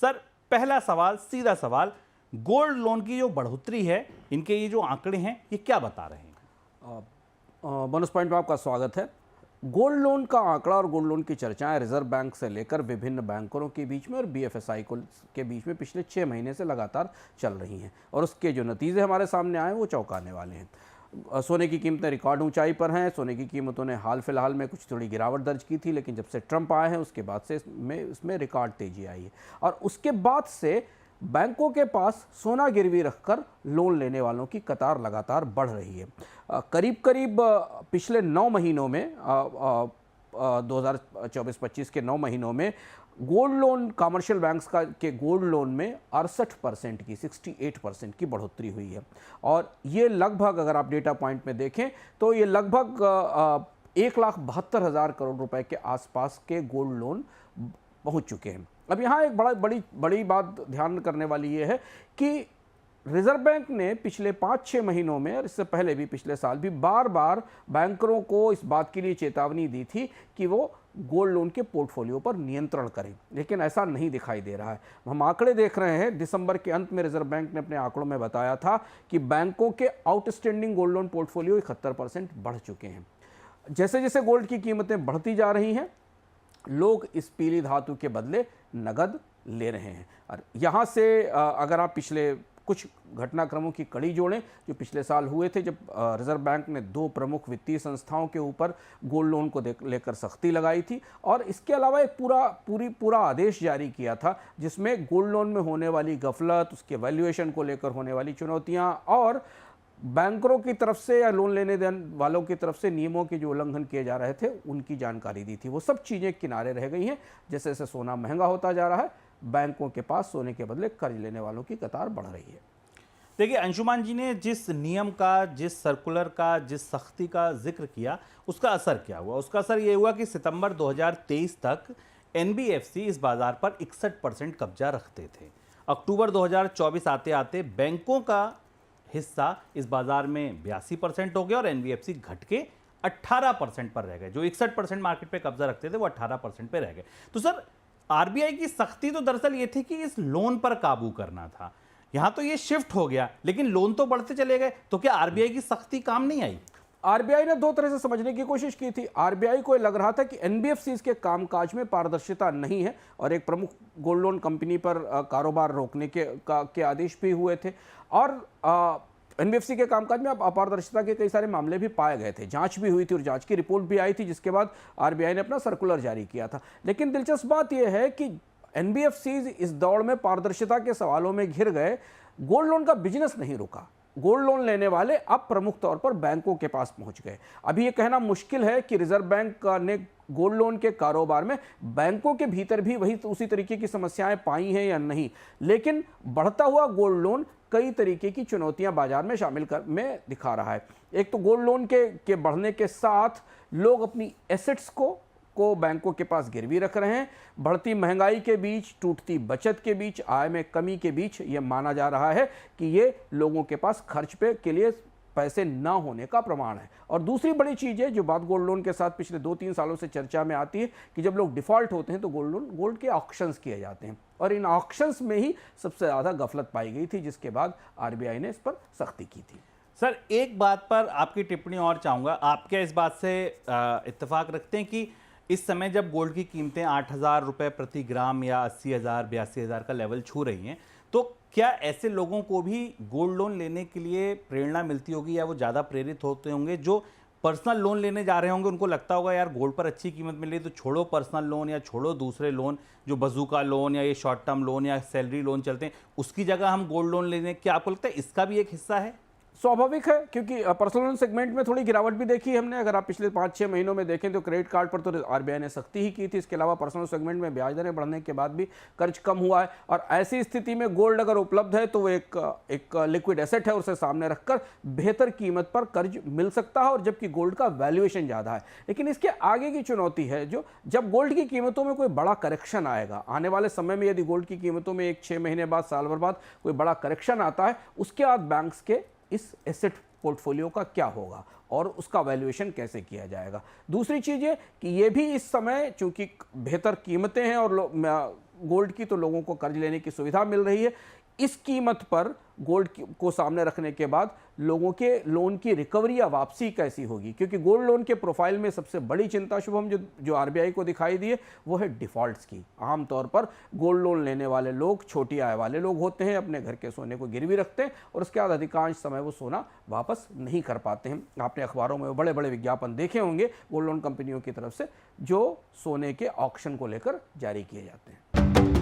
Sir पहला सवाल, सीधा सवाल, गोल्ड लोन की जो बढ़ोतरी है, इनके ये जो आंकड़े हैं, ये क्या बता रहे हैं? बोनस पॉइंट में आपका स्वागत है। गोल्ड लोन का आंकड़ा और गोल्ड लोन की चर्चाएं रिजर्व बैंक से लेकर विभिन्न बैंकरों के बीच में और बीएफएसआई के बीच में पिछले 6 महीने से लगातार चल रही हैं और उसके जो नतीजे हमारे सामने आए वो चौंकाने वाले हैं। सोने की कीमतें रिकॉर्ड ऊंचाई पर हैं। सोने की कीमतों ने हाल फिलहाल में कुछ थोड़ी गिरावट दर्ज की थी, लेकिन जब से ट्रंप आए हैं उसके बाद से इसमें रिकॉर्ड तेजी आई है और उसके बाद से बैंकों के पास सोना गिरवी रखकर लोन लेने वालों की कतार लगातार बढ़ रही है। करीब करीब पिछले 9 महीनों में 2024-25 के 9 महीनों में गोल्ड लोन कमर्शियल बैंक्स के गोल्ड लोन में 68% की 68% की बढ़ोतरी हुई है और ये लगभग, अगर आप डेटा पॉइंट में देखें तो ये लगभग 1,72,000 करोड़ रुपए के आसपास के गोल्ड लोन पहुंच चुके हैं। अब यहाँ एक बड़ी बात ध्यान करने वाली ये है कि रिजर्व बैंक ने पिछले 5-6 महीनों में और इससे पहले भी पिछले साल भी बार बार बैंकरों को इस बात के लिए चेतावनी दी थी कि वो गोल्ड लोन के पोर्टफोलियो पर नियंत्रण करें, लेकिन ऐसा नहीं दिखाई दे रहा है। हम आंकड़े देख रहे हैं। दिसंबर के अंत में रिजर्व बैंक ने अपने आंकड़ों में बताया था कि बैंकों के आउटस्टैंडिंग गोल्ड लोन पोर्टफोलियो 71% बढ़ चुके हैं। जैसे जैसे गोल्ड की कीमतें बढ़ती जा रही हैं, लोग इस पीली धातु के बदले नगद ले रहे हैं। और यहाँ से अगर आप पिछले कुछ घटनाक्रमों की कड़ी जोड़ें जो पिछले साल हुए थे, जब रिजर्व बैंक ने 2 प्रमुख वित्तीय संस्थाओं के ऊपर गोल्ड लोन को लेकर सख्ती लगाई थी और इसके अलावा एक पूरा आदेश जारी किया था जिसमें गोल्ड लोन में होने वाली गफलत, उसके वैल्यूएशन को लेकर होने वाली चुनौतियां और बैंकरों की तरफ से या लोन लेने देने वालों की तरफ से नियमों के जो उल्लंघन किए जा रहे थे उनकी जानकारी दी थी। वो सब चीज़ें किनारे रह गई हैं। जैसे जैसे सोना महंगा होता जा रहा है, बैंकों के पास सोने के बदले कर्ज लेने वालों की कतार बढ़ रही है। देखिए अंशुमान जी ने जिस नियम का, जिस सर्कुलर का, जिस सख्ती का जिक्र किया, उसका असर क्या हुआ? उसका असर ये हुआ कि सितंबर 2023 तक एनबीएफसी इस बाजार पर 61% कब्जा रखते थे। अक्टूबर 2024 आते आते बैंकों का हिस्सा इस बाजार में 82% हो गया और एनबीएफसी घट के 18% पर रह गए। जो 61% मार्केट पे कब्जा रखते थे वो 18% पे रह गए। तो सर आरबीआई की सख्ती तो दरअसल ये थी कि इस लोन पर काबू करना था। यहां तो ये शिफ्ट हो गया, लेकिन लोन तो बढ़ते चले गए। तो क्या आरबीआई की सख्ती काम नहीं आई? आरबीआई ने 2 तरह से समझने की कोशिश की थी। आरबीआई को लग रहा था कि एनबीएफसीज के कामकाज में पारदर्शिता नहीं है और एक प्रमुख गोल्ड लोन कंपनी पर कारोबार रोकने के आदेश भी हुए थे और एनबीएफसी के कामकाज में अब अपारदर्शिता के कई सारे मामले भी पाए गए थे। जांच भी हुई थी और जांच की रिपोर्ट भी आई थी, जिसके बाद आरबीआई ने अपना सर्कुलर जारी किया था। लेकिन दिलचस्प बात यह है कि एनबीएफसीज इस दौड़ में पारदर्शिता के सवालों में घिर गए। गोल्ड लोन का बिजनेस नहीं रुका। गोल्ड लोन लेने वाले अब प्रमुख तौर पर बैंकों के पास पहुंच गए। अभी यह कहना मुश्किल है कि रिजर्व बैंक ने गोल्ड लोन के कारोबार में बैंकों के भीतर भी उसी तरीके की समस्याएं पाई हैं या नहीं, लेकिन बढ़ता हुआ गोल्ड लोन कई तरीके की चुनौतियां बाजार में में दिखा रहा है। एक तो गोल्ड लोन के बढ़ने के साथ लोग अपनी एसेट्स को बैंकों के पास गिरवी रख रहे हैं। बढ़ती महंगाई के बीच, टूटती बचत के बीच, आय में कमी के बीच यह माना जा रहा है कि ये लोगों के पास खर्च के लिए पैसे ना होने का प्रमाण है। और दूसरी बड़ी चीज़ है जो बात गोल्ड लोन के साथ पिछले 2-3 सालों से चर्चा में आती है कि जब लोग डिफॉल्ट होते हैं तो गोल्ड के ऑक्शंस किए जाते हैं और इन ऑक्शंस में ही सबसे ज़्यादा गफलत पाई गई थी, जिसके बाद आरबीआई ने इस पर सख्ती की थी। सर एक बात पर आपकी टिप्पणी और चाहूँगा। आप क्या इस बात से इत्तेफाक रखते हैं कि इस समय जब गोल्ड की कीमतें 8,000 रुपये प्रति ग्राम या 80,000, 82,000 का लेवल छू रही हैं, तो क्या ऐसे लोगों को भी गोल्ड लोन लेने के लिए प्रेरणा मिलती होगी या वो ज़्यादा प्रेरित होते होंगे? जो पर्सनल लोन लेने जा रहे होंगे उनको लगता होगा यार गोल्ड पर अच्छी कीमत मिल रही है तो छोड़ो पर्सनल लोन या छोड़ो दूसरे लोन, जो बजूका लोन या ये शॉर्ट टर्म लोन या सैलरी लोन चलते हैं, उसकी जगह हम गोल्ड लोन लेने। क्या आपको लगता है इसका भी एक हिस्सा है? स्वाभाविक है, क्योंकि पर्सनल लोन सेगमेंट में थोड़ी गिरावट भी देखी हमने। अगर आप पिछले 5-6 महीनों में देखें तो क्रेडिट कार्ड पर तो आरबीआई ने सख्ती ही की थी। इसके अलावा पर्सनल सेगमेंट में ब्याज दरें बढ़ने के बाद भी कर्ज कम हुआ है और ऐसी स्थिति में गोल्ड अगर उपलब्ध है तो वो एक लिक्विड एसेट है, उसे सामने रखकर बेहतर कीमत पर कर्ज मिल सकता है और जबकि गोल्ड का वैल्यूएशन ज़्यादा है। लेकिन इसके आगे की चुनौती है जो जब गोल्ड की कीमतों में कोई बड़ा करेक्शन आएगा, आने वाले समय में यदि गोल्ड की कीमतों में 6 महीने बाद, साल भर बाद कोई बड़ा करेक्शन आता है, उसके बाद बैंक्स के इस एसेट पोर्टफोलियो का क्या होगा और उसका वैल्यूएशन कैसे किया जाएगा। दूसरी चीज़ ये कि ये भी इस समय चूंकि बेहतर कीमतें हैं और गोल्ड की, तो लोगों को कर्ज लेने की सुविधा मिल रही है। इस कीमत पर गोल्ड को सामने रखने के बाद लोगों के लोन की रिकवरी या वापसी कैसी होगी, क्योंकि गोल्ड लोन के प्रोफाइल में सबसे बड़ी चिंता शुभम जो आरबीआई को दिखाई दी है वो है डिफॉल्ट्स की। आमतौर पर गोल्ड लोन लेने वाले लोग छोटी आय वाले लोग होते हैं, अपने घर के सोने को गिरवी रखते हैं और उसके बाद अधिकांश समय वो सोना वापस नहीं कर पाते हैं। आपने अखबारों में बड़े बड़े विज्ञापन देखे होंगे गोल्ड लोन कंपनियों की तरफ से जो सोने के ऑक्शन को लेकर जारी किए जाते हैं।